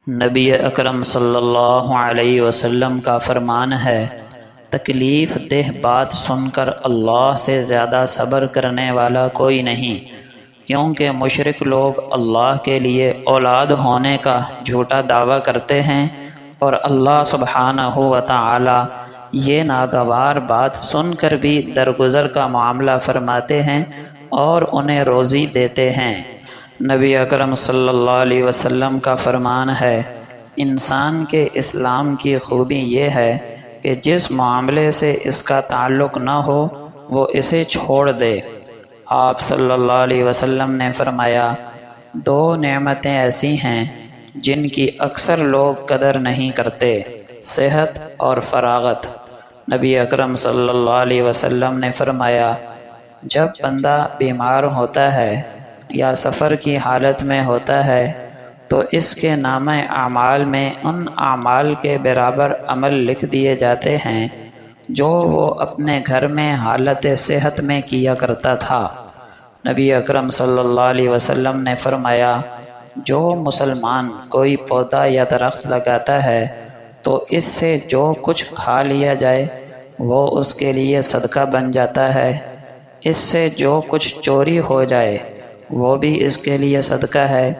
نبی اکرم صلی اللہ علیہ وسلم کا فرمان ہے، تکلیف دہ بات سن کر اللہ سے زیادہ صبر کرنے والا کوئی نہیں، کیونکہ مشرک لوگ اللہ کے لیے اولاد ہونے کا جھوٹا دعویٰ کرتے ہیں، اور اللہ سبحانہ و تعالی یہ ناگوار بات سن کر بھی درگزر کا معاملہ فرماتے ہیں اور انہیں روزی دیتے ہیں۔ نبی اکرم صلی اللہ علیہ وسلم کا فرمان ہے، انسان کے اسلام کی خوبی یہ ہے کہ جس معاملے سے اس کا تعلق نہ ہو وہ اسے چھوڑ دے۔ آپ صلی اللہ علیہ وسلم نے فرمایا، دو نعمتیں ایسی ہیں جن کی اکثر لوگ قدر نہیں کرتے، صحت اور فراغت۔ نبی اکرم صلی اللہ علیہ وسلم نے فرمایا، جب بندہ بیمار ہوتا ہے یا سفر کی حالت میں ہوتا ہے تو اس کے نامہ اعمال میں ان اعمال کے برابر عمل لکھ دیے جاتے ہیں جو وہ اپنے گھر میں حالت صحت میں کیا کرتا تھا۔ نبی اکرم صلی اللہ علیہ وسلم نے فرمایا، جو مسلمان کوئی پودا یا درخت لگاتا ہے تو اس سے جو کچھ کھا لیا جائے وہ اس کے لیے صدقہ بن جاتا ہے، اس سے جو کچھ چوری ہو جائے وہ بھی اس کے لیے صدقہ ہے،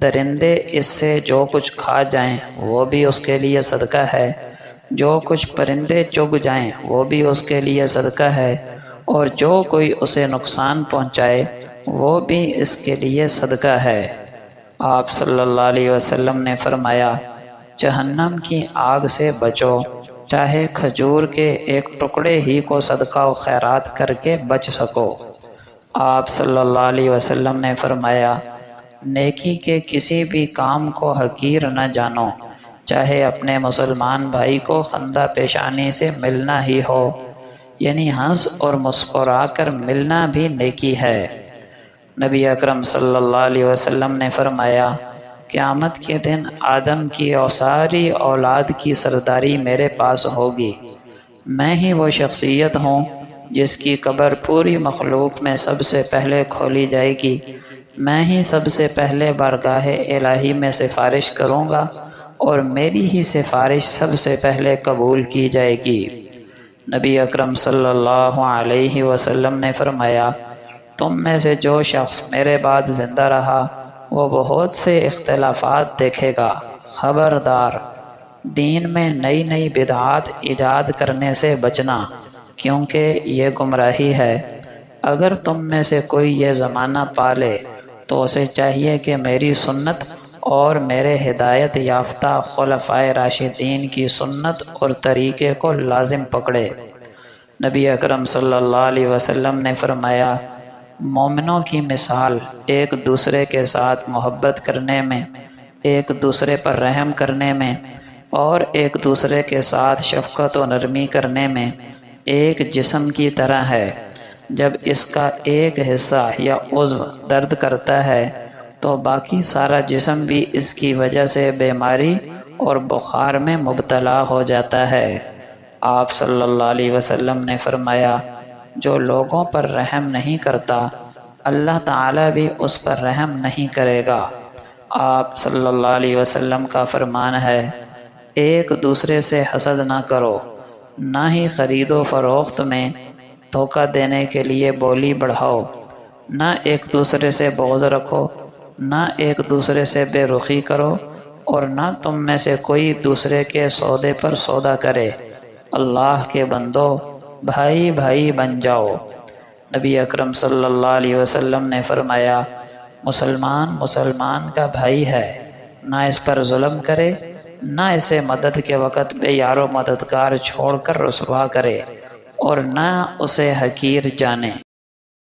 درندے اس سے جو کچھ کھا جائیں وہ بھی اس کے لیے صدقہ ہے، جو کچھ پرندے چگ جائیں وہ بھی اس کے لیے صدقہ ہے، اور جو کوئی اسے نقصان پہنچائے وہ بھی اس کے لیے صدقہ ہے۔ آپ صلی اللہ علیہ وسلم نے فرمایا، جہنم کی آگ سے بچو، چاہے کھجور کے ایک ٹکڑے ہی کو صدقہ و خیرات کر کے بچ سکو۔ آپ صلی اللہ علیہ وسلم نے فرمایا، نیکی کے کسی بھی کام کو حقیر نہ جانو، چاہے اپنے مسلمان بھائی کو خندہ پیشانی سے ملنا ہی ہو، یعنی ہنس اور مسکرا کر ملنا بھی نیکی ہے۔ نبی اکرم صلی اللہ علیہ وسلم نے فرمایا، قیامت کے دن آدم کی اور ساری اولاد کی سرداری میرے پاس ہوگی، میں ہی وہ شخصیت ہوں جس کی قبر پوری مخلوق میں سب سے پہلے کھولی جائے گی، میں ہی سب سے پہلے بارگاہ الہی میں سفارش کروں گا اور میری ہی سفارش سب سے پہلے قبول کی جائے گی۔ نبی اکرم صلی اللہ علیہ وسلم نے فرمایا، تم میں سے جو شخص میرے بعد زندہ رہا وہ بہت سے اختلافات دیکھے گا، خبردار دین میں نئی نئی بدعات ایجاد کرنے سے بچنا، کیونکہ یہ گمراہی ہے۔ اگر تم میں سے کوئی یہ زمانہ پالے تو اسے چاہیے کہ میری سنت اور میرے ہدایت یافتہ خلفائے راشدین کی سنت اور طریقے کو لازم پکڑے۔ نبی اکرم صلی اللہ علیہ وسلم نے فرمایا، مومنوں کی مثال ایک دوسرے کے ساتھ محبت کرنے میں، ایک دوسرے پر رحم کرنے میں اور ایک دوسرے کے ساتھ شفقت و نرمی کرنے میں ایک جسم کی طرح ہے۔ جب اس کا ایک حصہ یا عضو درد کرتا ہے تو باقی سارا جسم بھی اس کی وجہ سے بیماری اور بخار میں مبتلا ہو جاتا ہے۔ آپ صلی اللہ علیہ وسلم نے فرمایا، جو لوگوں پر رحم نہیں کرتا اللہ تعالیٰ بھی اس پر رحم نہیں کرے گا۔ آپ صلی اللہ علیہ وسلم کا فرمان ہے، ایک دوسرے سے حسد نہ کرو، نہ ہی خرید و فروخت میں دھوکہ دینے کے لیے بولی بڑھاؤ، نہ ایک دوسرے سے بغض رکھو، نہ ایک دوسرے سے بے رخی کرو، اور نہ تم میں سے کوئی دوسرے کے سودے پر سودا کرے۔ اللہ کے بندو، بھائی بھائی بن جاؤ۔ نبی اکرم صلی اللہ علیہ وسلم نے فرمایا، مسلمان مسلمان کا بھائی ہے، نہ اس پر ظلم کرے، نہ اسے مدد کے وقت بے یار و مددگار چھوڑ کر رسوا کرے، اور نہ اسے حقیر جانے۔